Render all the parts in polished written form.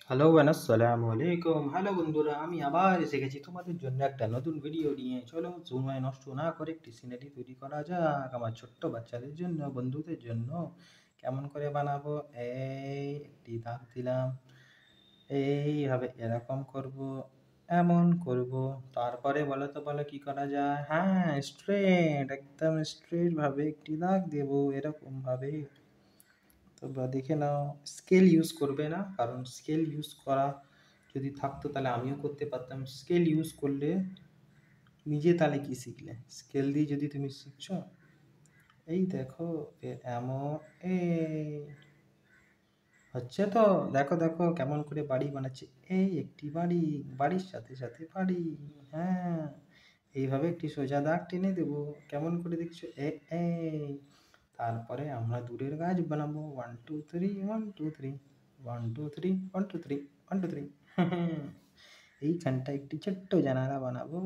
Hello আসসালামু আলাইকুম। Hello বন্ধুরা, আমি আবার এসে গেছি তোমাদের জন্য একটা নতুন ভিডিও নিয়ে। চলো সময় নষ্ট না করে একটি সিনারি তৈরি করা যাক আমার ছোট্ট বাচ্চাদের জন্য, বন্ধুদের জন্য। কেমন করে বানাবো? এই একটি দাগ দিলাম, এইভাবে এরকম করব, এমন করব। তারপরে বলো কি করা যায়? হ্যাঁ, স্ট্রেট, একদম স্ট্রেট ভাবে একটি দাগ দেবো এরকম ভাবে। তো দেখে নাও, স্কেল ইউজ করবে না, কারণ স্কেল ইউজ করা যদি থাকতো তাহলে আমিও করতে পারতাম। স্কেল ইউজ করলে নিজে তাহলে কি শিখলে? স্কেল দিয়ে যদি তুমি শিখছো, এই দেখো, এমন, এই হচ্ছে তো। দেখো দেখো কেমন করে বাড়ি বানাচ্ছে। এই একটি বাড়ি, বাড়ির সাথে সাথে বাড়ি। হ্যাঁ, এইভাবে একটি সোজা দাগ টেনে দেবো। কেমন করে দেখছো? এই তারপরে আমরা দূরের গাছ বানাবো। 1 2 3 1 2 3, 1 2 3 1 2 3 1 2 3। এইখানটা একটি ছোট্ট জানালা বানাবো।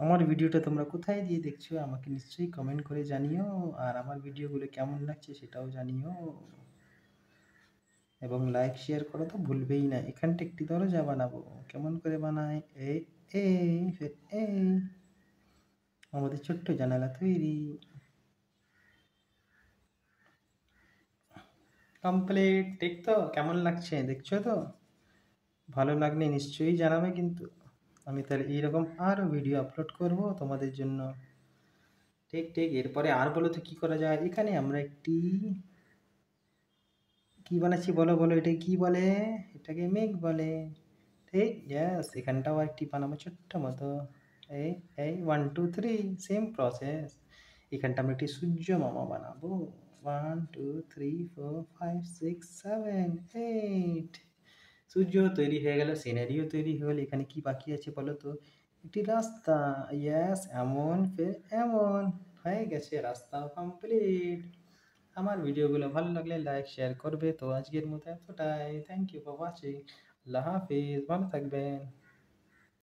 আমার ভিডিওটা তোমরা কোথায় দিয়ে দেখছো আমাকে নিশ্চয়ই কমেন্ট করে জানিও, আর আমার ভিডিওগুলো কেমন লাগছে সেটাও জানিও, এবং লাইক শেয়ার করা তো ভুলবেই না। এখানটা একটি দরজা বানাবো। কেমন করে বানাই? এই, ফের এই, আমাদের ছোট্ট জানালা তৈরি। কমপ্লিট। দেখতো কেমন লাগছে? দেখছো তো? ভালো লাগলে নিশ্চয়ই জানাবে কিন্তু। আমি তাহলে এইরকম আরও ভিডিও আপলোড করব তোমাদের জন্য। ঠিক ঠিক, এরপরে আর বলো তো কি করা যায়? এখানে আমরা একটি কি বানাচ্ছি, বলো বলো, এটা কি বলে? এটাকে মেঘ বলে। ঠিক, ইয়াস, এখানটাও একটি বানাবো ছোট্ট মতো। এই, 1 2 3, সেম প্রসেস। এখানটা আমরা একটি সূর্য মামা বানাবো। 1 2 3 4 5 6 7 8। সূর্য তৈরি হয়ে গেল, সিনারিও তৈরি হয়ে গেল। এখানে কি বাকি আছে বলো তো? একটি রাস্তা। ইয়াস, এমন ফের এমন, হয়ে গেছে, রাস্তাও কমপ্লিট। আমার ভিডিওগুলো ভালো লাগলে লাইক শেয়ার করবে। তো আজকের মতো এতটাই। Thank you for watching. আল্লাহ হাফিজ, ভালো থাকবেন।